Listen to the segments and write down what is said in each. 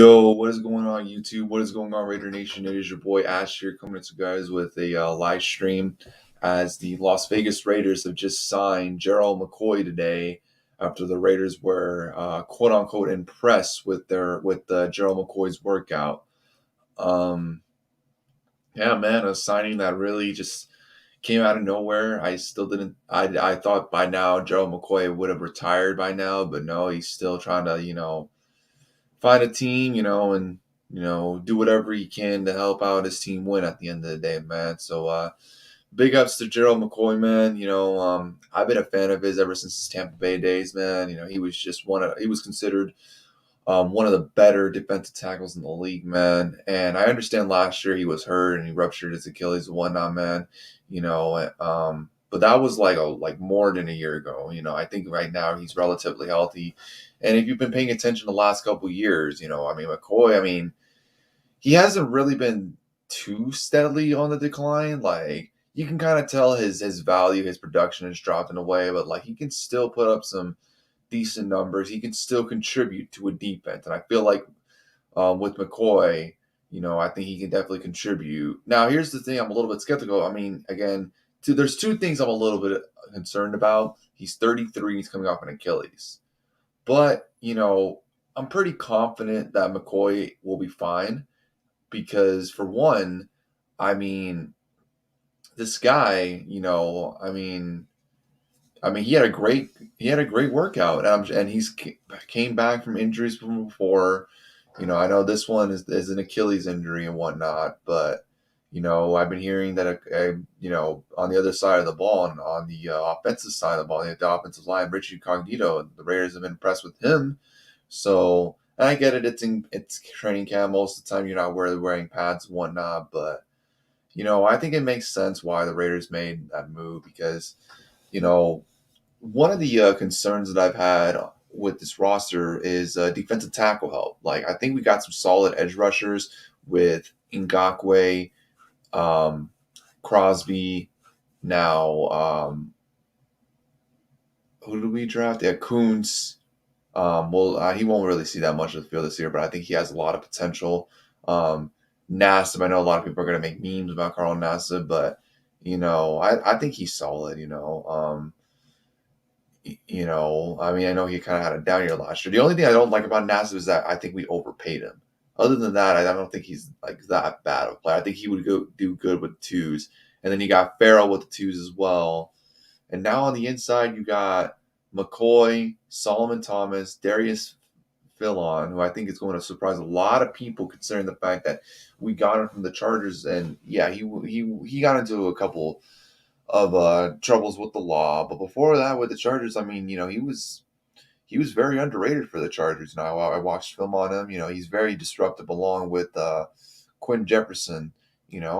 Yo, what is going on YouTube? What is going on Raider Nation? It is your boy Ash here coming to you guys with a live stream as the Las Vegas Raiders have just signed Gerald McCoy today after the Raiders were quote unquote impressed with Gerald McCoy's workout. Um, yeah, man, a signing that really just came out of nowhere. I still didn't. I thought by now Gerald McCoy would have retired by now, but no, he's still trying to find a team, and do whatever he can to help out his team win at the end of the day, man. So big ups to Gerald McCoy, man. I've been a fan of his ever since his Tampa Bay days, man. He was just he was considered one of the better defensive tackles in the league, man. And I understand last year he was hurt and he ruptured his Achilles and whatnot, man. But that was like more than a year ago. I think right now he's relatively healthy. And if you've been paying attention the last couple of years, McCoy, he hasn't really been too steadily on the decline. Like you can kind of tell his value, his production has dropped in a way, but like he can still put up some decent numbers. He can still contribute to a defense, and I feel like with McCoy, I think he can definitely contribute. Now, here's the thing: I'm a little bit skeptical. Again, there's two things I'm a little bit concerned about. He's 33. He's coming off an Achilles, but I'm pretty confident that McCoy will be fine because, for one, I mean, this guy, he had a great workout, and he's came back from injuries from before. I know this one is an Achilles injury and whatnot, but I've been hearing that on the other side of the ball and on the offensive side of the ball, the offensive line, Richie Cognito, the Raiders have been impressed with him. So and I get it; it's training camp most of the time. You're not wearing pads and whatnot, but I think it makes sense why the Raiders made that move because one of the concerns that I've had with this roster is defensive tackle help. Like, I think we got some solid edge rushers with Ngakwe, Crosby. Now, who did we draft? Yeah, Kuntz. He won't really see that much of the field this year, but I think he has a lot of potential. Nassib, I know a lot of people are going to make memes about Carl Nassib, but I think he's solid. I know he kind of had a down year last year. The only thing I don't like about Nassib is that I think we overpaid him. Other than that, I don't think he's like that bad of a player. I think he would do good with twos. And then you got Farrell with the twos as well. And now on the inside, you got McCoy, Solomon Thomas, Darius Philon, who I think is going to surprise a lot of people considering the fact that we got him from the Chargers. And yeah, he got into a couple of troubles with the law. But before that, with the Chargers, he was very underrated for the Chargers. Now I watched film on him. He's very disruptive along with Quinn Jefferson.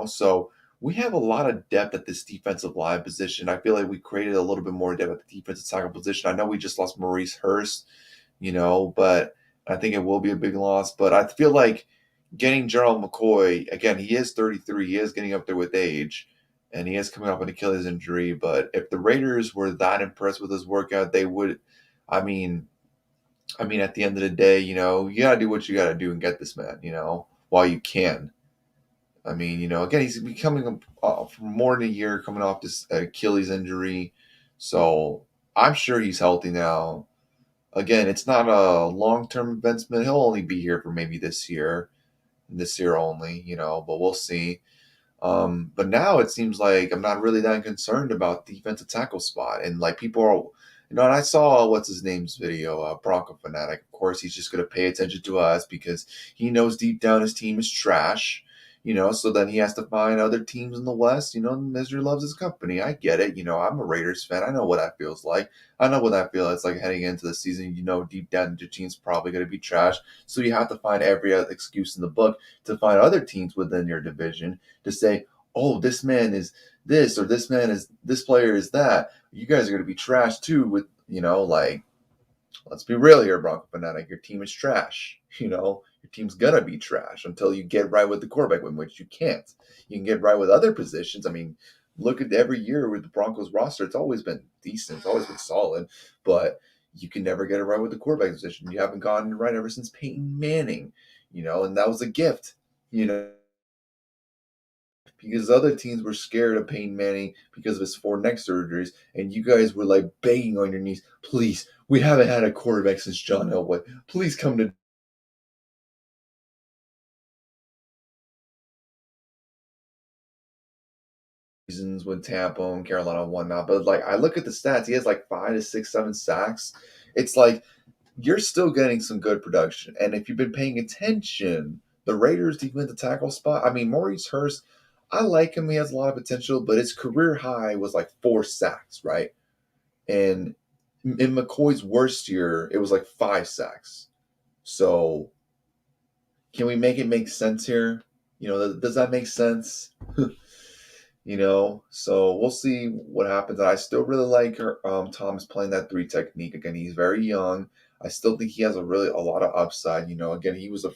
So we have a lot of depth at this defensive line position. I feel like we created a little bit more depth at the defensive tackle position. I know we just lost Maurice Hurst, but I think it will be a big loss. But I feel like getting Gerald McCoy, again, he is 33. He is getting up there with age and he is coming off an Achilles injury. But if the Raiders were that impressed with his workout, they would. I mean, at the end of the day, you gotta do what you gotta do and get this man, while you can. Again, he's becoming for more than a year coming off this Achilles injury, so I'm sure he's healthy now. Again, it's not a long-term investment. He'll only be here for maybe this year only, but we'll see. But now it seems like I'm not really that concerned about defensive tackle spot. And like people are, and I saw what's his name's video, Bronco Fanatic. Of course, he's just going to pay attention to us because he knows deep down his team is trash. So then he has to find other teams in the West. Misery loves his company. I get it. I'm a Raiders fan. I know what that feels like. I know what that feels like heading into the season. Deep down your team's probably going to be trash. So you have to find every other excuse in the book to find other teams within your division to say, oh, this man is this, or this player is that. You guys are going to be trash too with, let's be real here, Bronco Fanatic. Your team is trash. Your team's going to be trash until you get right with the quarterback, in which you can't. You can get right with other positions. Look at every year with the Broncos roster. It's always been decent. It's always been solid. But you can never get it right with the quarterback position. You haven't gotten it right ever since Peyton Manning. and that was a gift, because other teams were scared of Peyton Manning because of his 4 neck surgeries, and you guys were like begging on your knees, please, we haven't had a quarterback since John Elway. Please come to seasons with Tampa and Carolina and whatnot. But like I look at the stats, he has like 5 to 6, 7 sacks. It's like you're still getting some good production. And if you've been paying attention, the Raiders defensive tackle spot, I mean, Maurice Hurst, I like him. He has a lot of potential, but his career high was like 4 sacks, right? And in McCoy's worst year, it was like 5 sacks. So can we make it make sense here? Does that make sense? So we'll see what happens. I still really like Thomas playing that 3 technique. Again, he's very young. I still think he has a lot of upside. Again, he was a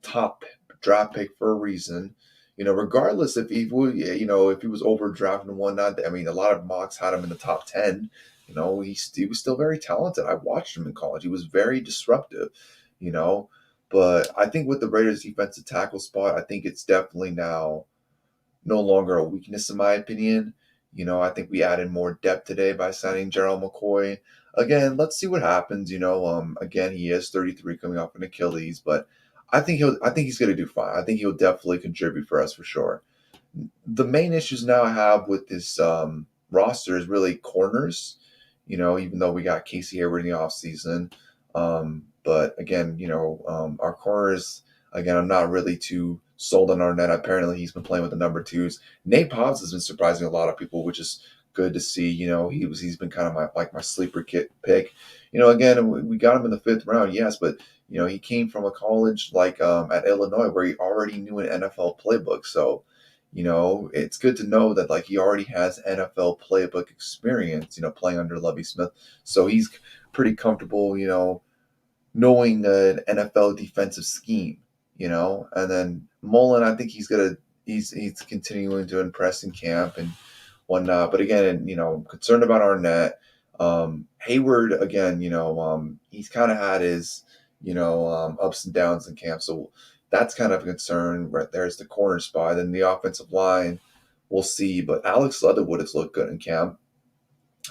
top draft pick for a reason. Regardless if he would, if he was overdrafted and whatnot. I mean, a lot of mocks had him in the top 10. He was still very talented. I watched him in college. He was very disruptive. You know, but I think with the Raiders defensive tackle spot, I think it's definitely now no longer a weakness in my opinion. I think we added more depth today by signing Gerald McCoy. Again, let's see what happens. Again, he is 33 coming off an Achilles, but I think he's gonna do fine. I think he'll definitely contribute for us for sure. The main issues now I have with this roster is really corners. Even though we got Casey Hayward in the offseason. But again, our corners, again, I'm not really too sold on Arnett. Apparently, he's been playing with the number twos. Nate Hobbs has been surprising a lot of people, which is good to see. He's been kind of my sleeper kit pick. Again, we got him in the 5th round, yes, but he came from a college like at Illinois where he already knew an NFL playbook. So it's good to know that like he already has NFL playbook experience, playing under Lovie Smith. So he's pretty comfortable, knowing the NFL defensive scheme, And then Mullen, I think he's continuing to impress in camp and whatnot. But again, concerned about Arnett. Hayward, again, he's kind of had his, ups and downs in camp. So that's kind of a concern. Right there's the corner spot. And the offensive line, we'll see. But Alex Leatherwood has looked good in camp.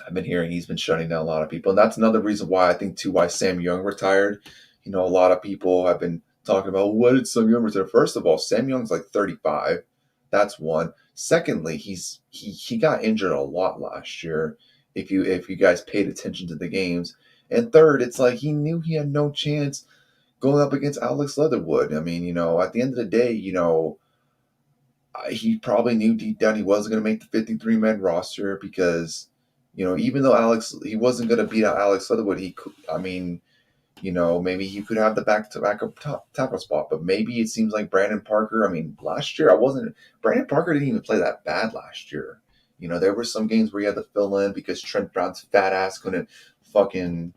I've been hearing he's been shutting down a lot of people. And that's another reason why I think, too, why Sam Young retired. A lot of people have been talking about, what did Sam Young retire? First of all, Sam Young's like 35. That's one. Secondly, he got injured a lot last year, if you guys paid attention to the games. And third, it's like he knew he had no chance going up against Alex Leatherwood. I mean, at the end of the day, he probably knew deep down he wasn't going to make the 53-man roster because, even though he wasn't going to beat out Alex Leatherwood, he could, I mean, maybe he could have the back-to-back tackle spot, but maybe it seems like Brandon Parker. I mean, last year Brandon Parker didn't even play that bad last year. There were some games where he had to fill in because Trent Brown's fat ass couldn't fucking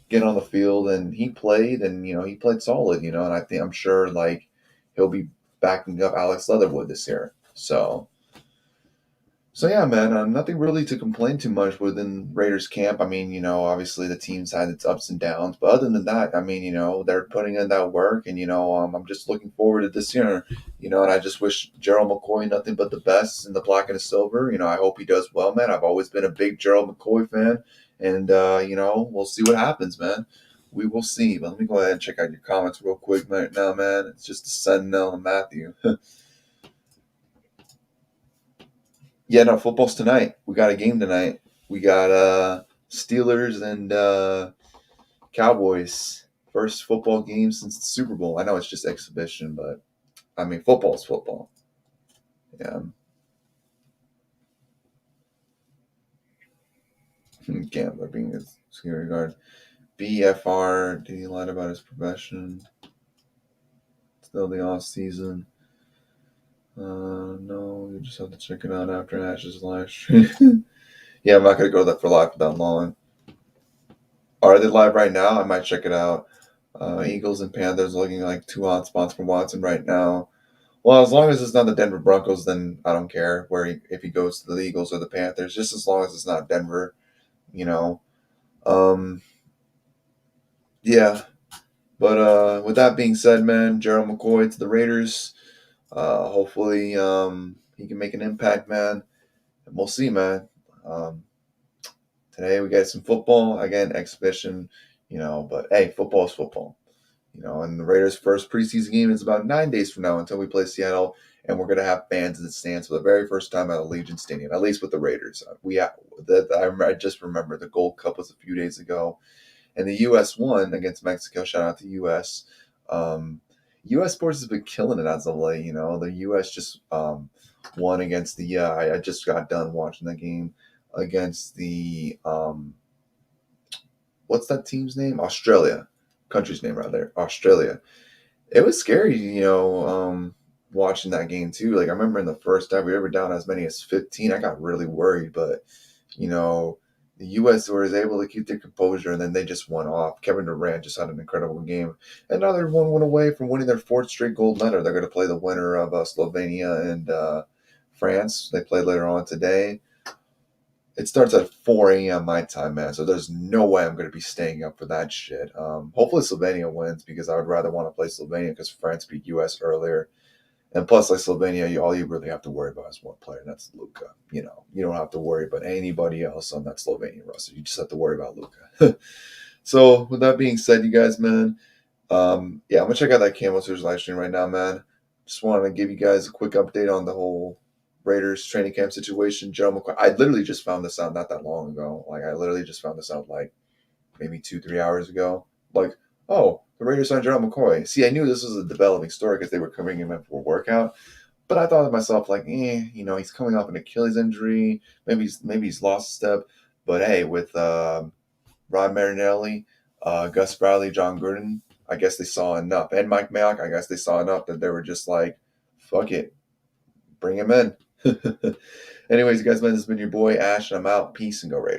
get on the field, and he played, and he played solid, and I'm sure like he'll be backing up Alex Leatherwood this year. So yeah, man, nothing really to complain too much within Raiders camp. I mean, obviously the team's had its ups and downs, but other than that, I mean, they're putting in that work, and I'm just looking forward to this year, and I just wish Gerald McCoy nothing but the best in the black and the silver. I hope he does well, man. I've always been a big Gerald McCoy fan, and we'll see what happens, man. We will see. But let me go ahead and check out your comments real quick right now, man. It's just the Sentinel and Matthew. Yeah, no, football's tonight. We got a game tonight. We got Steelers and Cowboys. First football game since the Super Bowl. I know it's just exhibition, but I mean football's football. Yeah. Gambler being a security guard. BFR, did he lie about his profession? Still the off season. No, you just have to check it out after Ash's live stream. Yeah, I'm not gonna go that for live for that long. Are they live right now? I might check it out. Eagles and Panthers looking like 2 hot spots for Watson right now. Well, as long as it's not the Denver Broncos, then I don't care if he goes to the Eagles or the Panthers. Just as long as it's not Denver, you know. Um, yeah. But with that being said, man, Gerald McCoy to the Raiders. Hopefully, he can make an impact, man. And we'll see, man. Um, Today we got some football again, exhibition, But hey, football is football, And the Raiders' first preseason game is about 9 days from now until we play Seattle, and we're gonna have fans in the stands for the very first time at Allegiant Stadium, at least with the Raiders. We have, I just remember the Gold Cup was a few days ago, and the U.S. won against Mexico. Shout out to U.S. U.S. sports has been killing it as of late. The U.S. just won against the. I just got done watching the game against the. What's that team's name? Australia, country's name rather. Australia. It was scary, watching that game too. Like I remember in the first half, we were down as many as 15. I got really worried, but you know, the U.S. was able to keep their composure, and then they just won off. Kevin Durant just had an incredible game, and now they're 1 win away from winning their fourth straight gold medal. They're going to play the winner of Slovenia and France. They play later on today. It starts at 4 a.m. my time, man. So there's no way I'm going to be staying up for that shit. Hopefully Slovenia wins because I would rather want to play Slovenia because France beat U.S. earlier. And plus, like Slovenia, all you really have to worry about is one player, and that's Luka. You don't have to worry about anybody else on that Slovenian roster. You just have to worry about Luka. So with that being said, you guys, man, yeah, I'm gonna check out that Camo Series live stream right now, man. Just wanted to give you guys a quick update on the whole Raiders training camp situation. Gerald McCoy. I literally just found this out not that long ago. Like I literally just found this out like maybe 2-3 hours ago. Like, oh, the Raiders signed Gerald McCoy. See, I knew this was a developing story because they were covering him for a workout. But I thought to myself, like, he's coming off an Achilles injury. Maybe he's lost a step. But hey, with Rod Marinelli, Gus Bradley, John Gruden, I guess they saw enough. And Mike Mayock, I guess they saw enough that they were just like, fuck it, bring him in. Anyways, you guys, man, this has been your boy Ash, and I'm out. Peace and go Raiders.